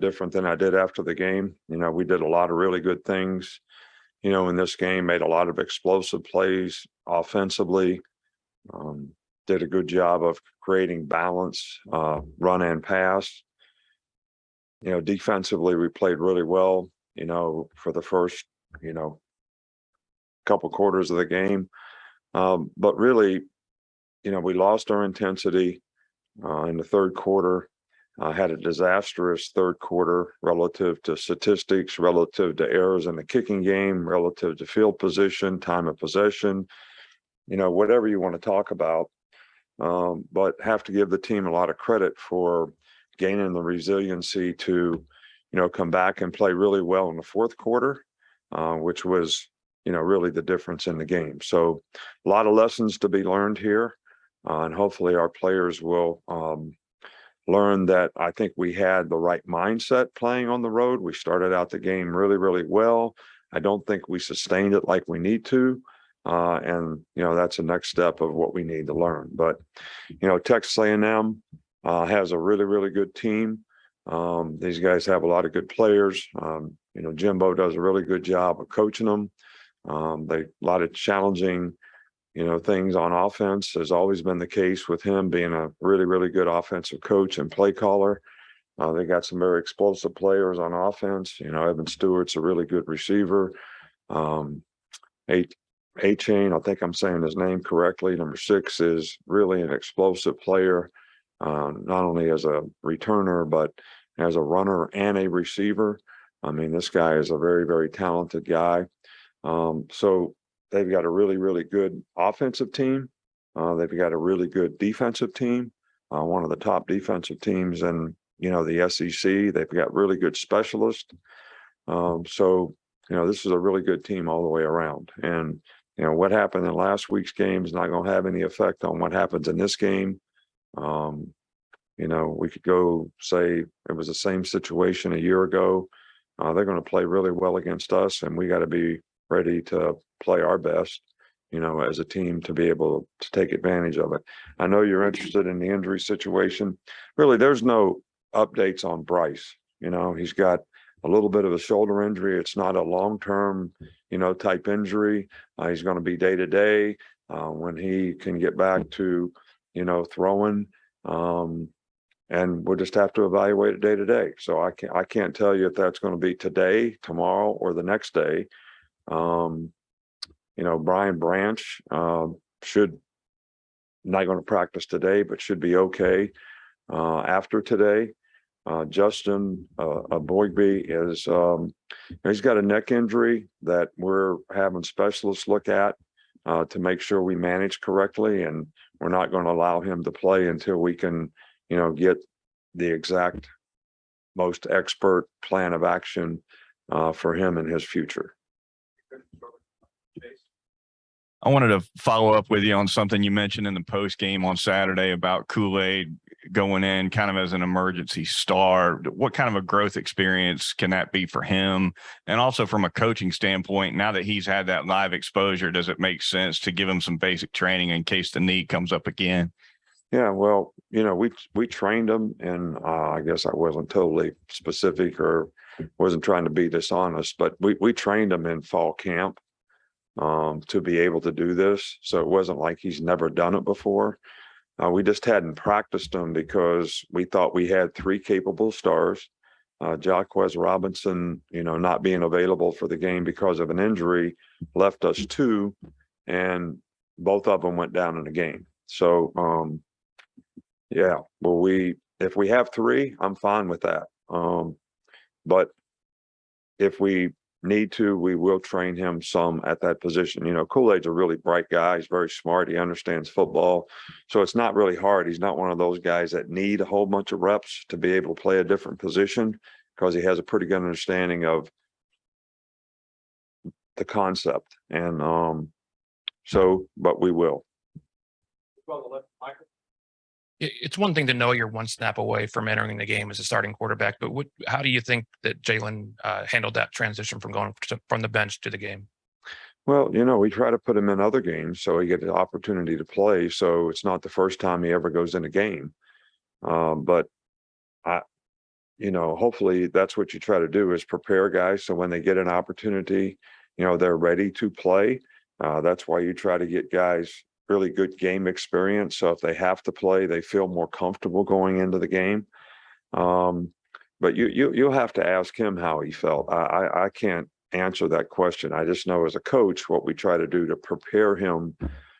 different than I did after the game. We did a lot of really good things, in this game, made a lot of explosive plays offensively, did a good job of creating balance, run and pass. Defensively, we played really well, for the first, couple quarters of the game. But really, we lost our intensity in the third quarter. Had a disastrous third quarter relative to statistics, relative to errors in the kicking game, relative to field position, time of possession, whatever you want to talk about. But have to give the team a lot of credit for gaining the resiliency to, come back and play really well in the fourth quarter, which was, really the difference in the game. So a lot of lessons to be learned here. And hopefully our players will learn that I think we had the right mindset playing on the road. We started out the game really, really well. I don't think we sustained it like we need to. And, that's the next step of what we need to learn. But, Texas A&M has a really, really good team. These guys have a lot of good players. Jimbo does a really good job of coaching them. A lot of challenging, things on offense has always been the case with him being a really, really good offensive coach and play caller. They got some very explosive players on offense. Evan Stewart's a really good receiver. A-Chain, I think I'm saying his name correctly, number 6, is really an explosive player, not only as a returner, but as a runner and a receiver. I mean, this guy is a very, very talented guy. So they've got a really, really good offensive team. They've got a really good defensive team, one of the top defensive teams in, the SEC. They've got really good specialists. So, this is a really good team all the way around. And, what happened in last week's game is not going to have any effect on what happens in this game. We could go say it was the same situation a year ago. They're going to play really well against us, and we got to be ready to play our best, as a team to be able to take advantage of it. I know you're interested in the injury situation. Really, there's no updates on Bryce. He's got a little bit of a shoulder injury. It's not a long-term, type injury. He's going to be day to day when he can get back to, throwing. And we'll just have to evaluate it day to day. So I can't tell you if that's going to be today, tomorrow, or the next day. Brian Branch should not going to practice today, but should be okay after today. Justin Boygby is he's got a neck injury that we're having specialists look at to make sure we manage correctly, and we're not going to allow him to play until we can get the exact most expert plan of action for him and his future. I wanted to follow up with you on something you mentioned in the post game on Saturday about Kool-Aid going in kind of as an emergency star. What kind of a growth experience can that be for him? And also from a coaching standpoint, now that he's had that live exposure, does it make sense to give him some basic training in case the need comes up again? Yeah, well, we trained him, and I guess I wasn't totally specific or wasn't trying to be dishonest, but we trained him in fall camp to be able to do this. So it wasn't like he's never done it before. We just hadn't practiced him because we thought we had 3 capable stars. Jaquez Robinson, not being available for the game because of an injury, left us 2, and both of them went down in the game. So, if we have 3, I'm fine with that. But if we need to, we will train him some at that position. Kool-Aid's a really bright guy. He's very smart. He understands football. So it's not really hard. He's not one of those guys that need a whole bunch of reps to be able to play a different position, because he has a pretty good understanding of the concept. And but we will. It's one thing to know you're one snap away from entering the game as a starting quarterback, but how do you think that Jalen handled that transition from going from the bench to the game? Well, we try to put him in other games so he gets the opportunity to play. So it's not the first time he ever goes in a game. But hopefully that's what you try to do is prepare guys. So when they get an opportunity, they're ready to play. That's why you try to get guys really good game experience. So if they have to play, they feel more comfortable going into the game. But you'll have to ask him how he felt. I can't answer that question. I just know as a coach, what we try to do to prepare him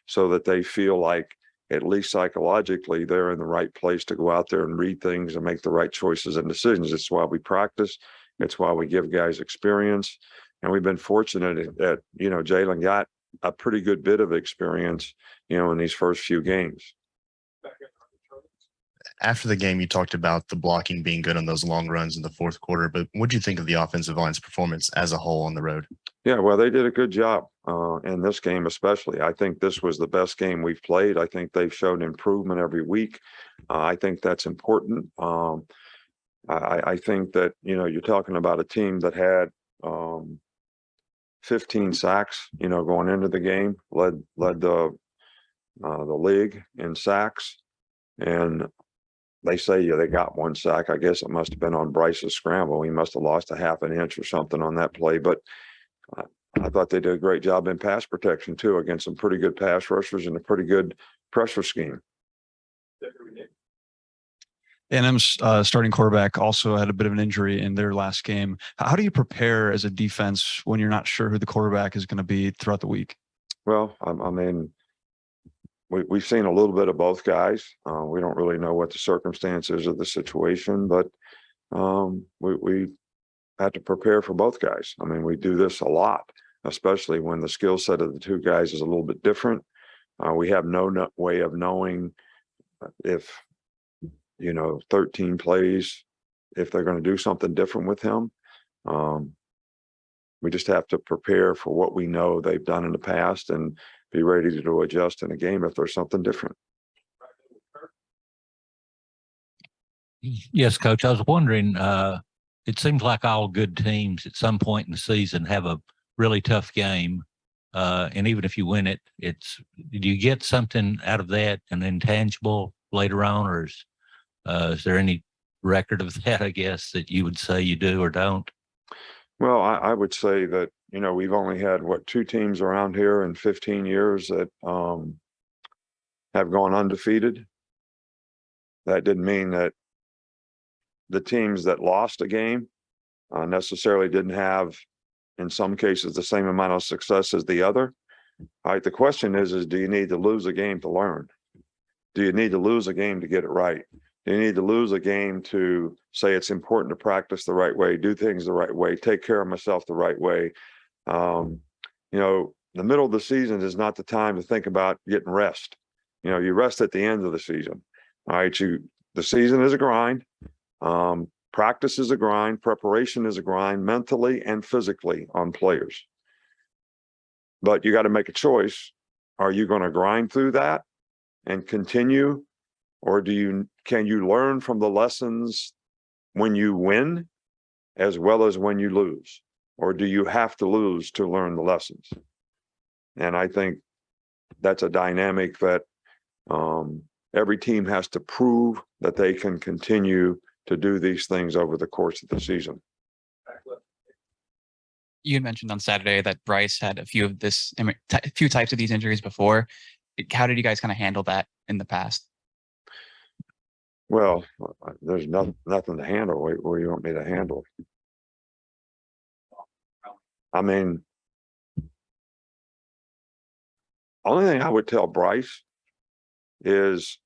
so that they feel like at least psychologically they're in the right place to go out there and read things and make the right choices and decisions. It's why we practice. It's why we give guys experience. And we've been fortunate that, Jalen got a pretty good bit of experience, in these first few games. After the game, you talked about the blocking being good on those long runs in the fourth quarter, but what do you think of the offensive line's performance as a whole on the road? Yeah, well, they did a good job in this game, especially. I think this was the best game we've played. I think they've shown improvement every week. I think that's important. I think that, you're talking about a team that had 15 sacks, going into the game, led the league in sacks. And they say they got one sack. I guess it must have been on Bryce's scramble. He must have lost a half an inch or something on that play. But I thought they did a great job in pass protection too, against some pretty good pass rushers and a pretty good pressure scheme. A&M's starting quarterback also had a bit of an injury in their last game. How do you prepare as a defense when you're not sure who the quarterback is going to be throughout the week? Well, I mean, we've seen a little bit of both guys. We don't really know what the circumstances of the situation, but we had to prepare for both guys. I mean, we do this a lot, especially when the skill set of the two guys is a little bit different. We have no way of knowing if, 13 plays, if they're going to do something different with him. We just have to prepare for what we know they've done in the past and be ready to adjust in a game if there's something different. Yes, Coach. I was wondering, it seems like all good teams at some point in the season have a really tough game. And even if you win it, do you get something out of that, an intangible later on, or is there any record of that, I guess, that you would say you do or don't? Well, I would say that, we've only had two teams around here in 15 years that have gone undefeated. That didn't mean that the teams that lost a game necessarily didn't have, in some cases, the same amount of success as the other. All right, the question is do you need to lose a game to learn? Do you need to lose a game to get it right? Do you need to lose a game to say it's important to practice the right way, do things the right way, take care of myself the right way? The middle of the season is not the time to think about getting rest. You rest at the end of the season. All right, the season is a grind. Practice is a grind. Preparation is a grind, mentally and physically on players. But you got to make a choice. Are you going to grind through that and continue, or can you learn from the lessons when you win as well as when you lose? Or do you have to lose to learn the lessons? And I think that's a dynamic that every team has to prove that they can continue to do these things over the course of the season. You had mentioned on Saturday that Bryce had a few types of these injuries before. How did you guys kind of handle that in the past? Well, there's nothing to handle. What do you want me to handle? I mean, only thing I would tell Bryce is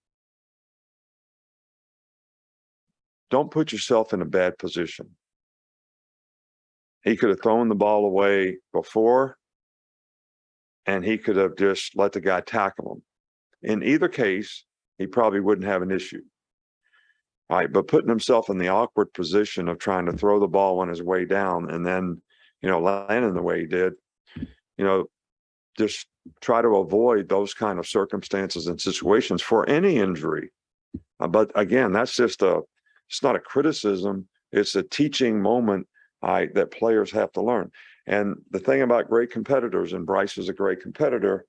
don't put yourself in a bad position. He could have thrown the ball away before, and he could have just let the guy tackle him. In either case, he probably wouldn't have an issue. All right, but putting himself in the awkward position of trying to throw the ball on his way down and then, landing the way he did, just try to avoid those kind of circumstances and situations for any injury. But again, that's just it's not a criticism. It's a teaching moment that players have to learn. And the thing about great competitors, and Bryce is a great competitor,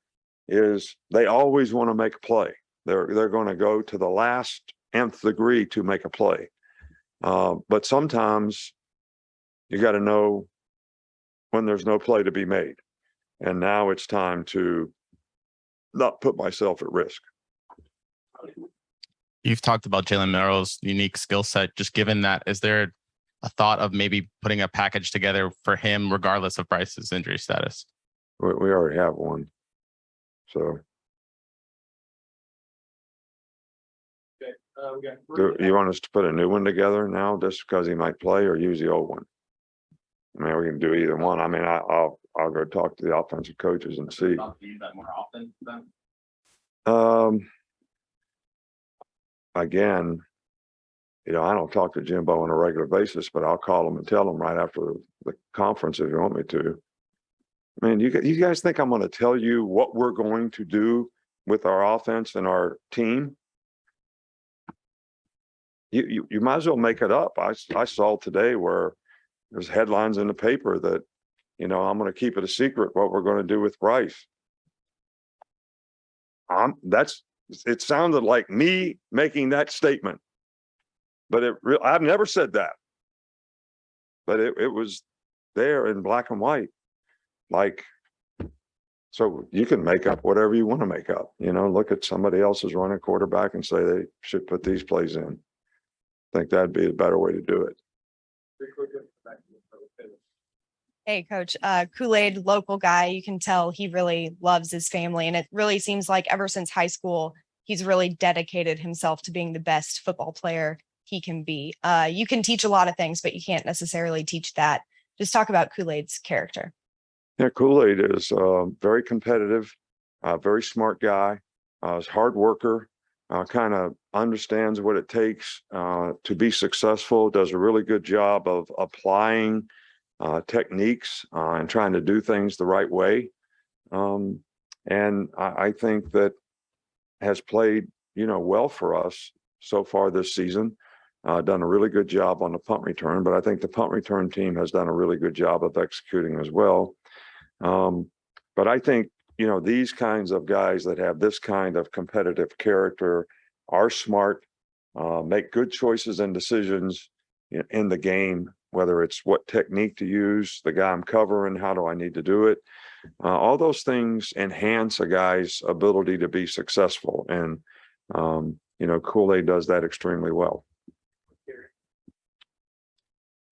is they always want to make a play. They're going to go to the last nth degree to make a play. But sometimes you got to know when there's no play to be made. And now it's time to not put myself at risk. You've talked about Jalen Merrill's unique skill set. Just given that, is there a thought of maybe putting a package together for him, regardless of Bryce's injury status? We already have one. So do you want us to put a new one together now just because he might play, or use the old one? I mean, we can do either one. I mean, I'll go talk to the offensive coaches and see. Again, you know, I don't talk to Jimbo on a regular basis, but I'll call him and tell him right after the conference if you want me to. I mean, you guys think I'm going to tell you what we're going to do with our offense and our team? You might as well make it up. I saw today where there's headlines in the paper that, you know, I'm going to keep it a secret what we're going to do with Bryce. It sounded like me making that statement, but I've never said that. But it was there in black and white. Like, so you can make up whatever you want to make up. You know, look at somebody else's running quarterback and say they should put these plays in. I think that'd be a better way to do it. Hey, Coach, Kool-Aid, local guy. You can tell he really loves his family. And it really seems like ever since high school, he's really dedicated himself to being the best football player he can be. You can teach a lot of things, but you can't necessarily teach that. Just talk about Kool-Aid's character. Yeah, Kool-Aid is very competitive, very smart guy, is hard worker, kind of understands what it takes to be successful, does a really good job of applying techniques and trying to do things the right way. And I think that has played, you know, well for us so far this season. Done a really good job on the punt return, but I think the punt return team has done a really good job of executing as well. But I think, you know, these kinds of guys that have this kind of competitive character are smart, make good choices and decisions in the game, whether it's what technique to use, the guy I'm covering, how do I need to do it? All those things enhance a guy's ability to be successful. And, you know, Kool-Aid does that extremely well.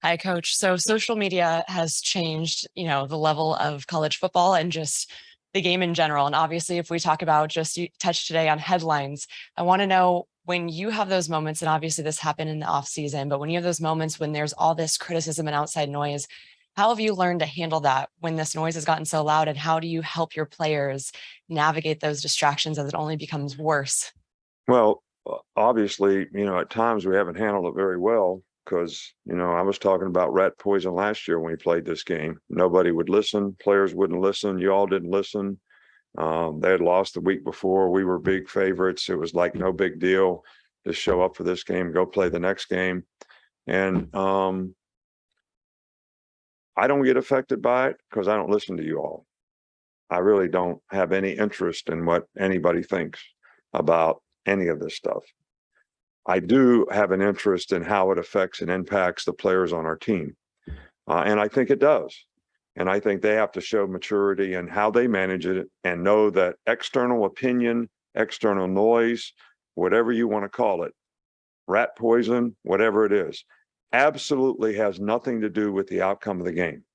Hi, Coach. So social media has changed, you know, the level of college football and just the game in general. And obviously, if we talk about just you touched today on headlines, I want to know when you have those moments, and obviously this happened in the off season, but when you have those moments when there's all this criticism and outside noise, how have you learned to handle that when this noise has gotten so loud? And how do you help your players navigate those distractions as it only becomes worse? Well, obviously, you know, at times we haven't handled it very well. Because, you know, I was talking about rat poison last year when we played this game. Nobody would listen. Players wouldn't listen. You all didn't listen. They had lost the week before. We were big favorites. It was like no big deal. Just show up for this game, go play the next game. And I don't get affected by it because I don't listen to you all. I really don't have any interest in what anybody thinks about any of this stuff. I do have an interest in how it affects and impacts the players on our team. And I think it does. And I think they have to show maturity in how they manage it and know that external opinion, external noise, whatever you want to call it, rat poison, whatever it is, absolutely has nothing to do with the outcome of the game.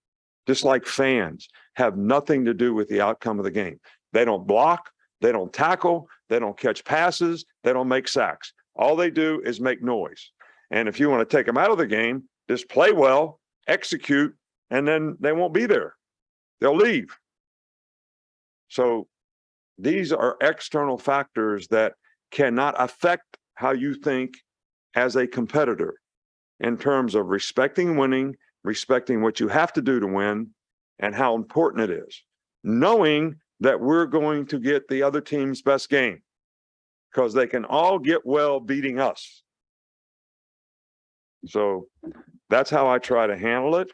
Just like fans have nothing to do with the outcome of the game. They don't block, they don't tackle, they don't catch passes, they don't make sacks. All they do is make noise. And if you want to take them out of the game, just play well, execute, and then they won't be there. They'll leave. So these are external factors that cannot affect how you think as a competitor in terms of respecting winning, respecting what you have to do to win, and how important it is. Knowing that we're going to get the other team's best game. Because they can all get well beating us. So that's how I try to handle it.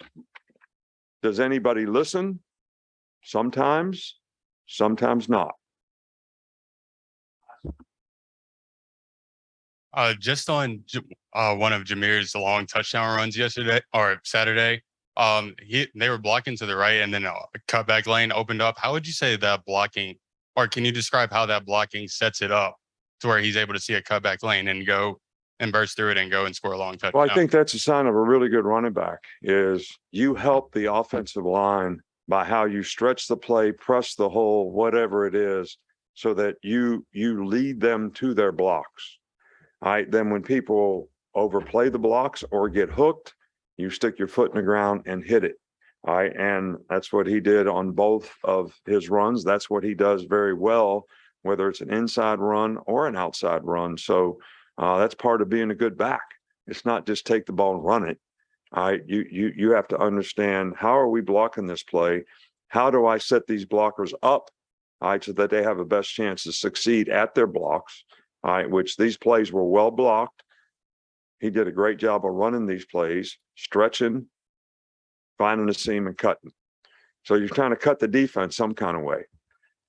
Does anybody listen? Sometimes, sometimes not. Just on one of Jameer's long touchdown runs yesterday or Saturday, they were blocking to the right and then a cutback lane opened up. How would you say that blocking, or can you describe how that blocking sets it up to where he's able to see a cutback lane and go and burst through it and go and score a long touchdown? Well, I think that's a sign of a really good running back is you help the offensive line by how you stretch the play, press the hole, whatever it is, so that you lead them to their blocks. All right. Then when people overplay the blocks or get hooked, you stick your foot in the ground and hit it. All right. And that's what he did on both of his runs. That's what he does very well, whether it's an inside run or an outside run. So that's part of being a good back. It's not just take the ball and run it. All right. You have to understand, how are we blocking this play? How do I set these blockers up? All right, so that they have a best chance to succeed at their blocks. All right, which these plays were well blocked. He did a great job of running these plays, stretching, finding the seam and cutting. So you're trying to cut the defense some kind of way.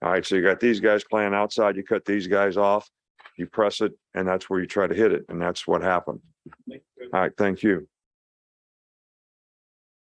All right, so you got these guys playing outside, you cut these guys off, you press it, and that's where you try to hit it. And that's what happened. All right, thank you.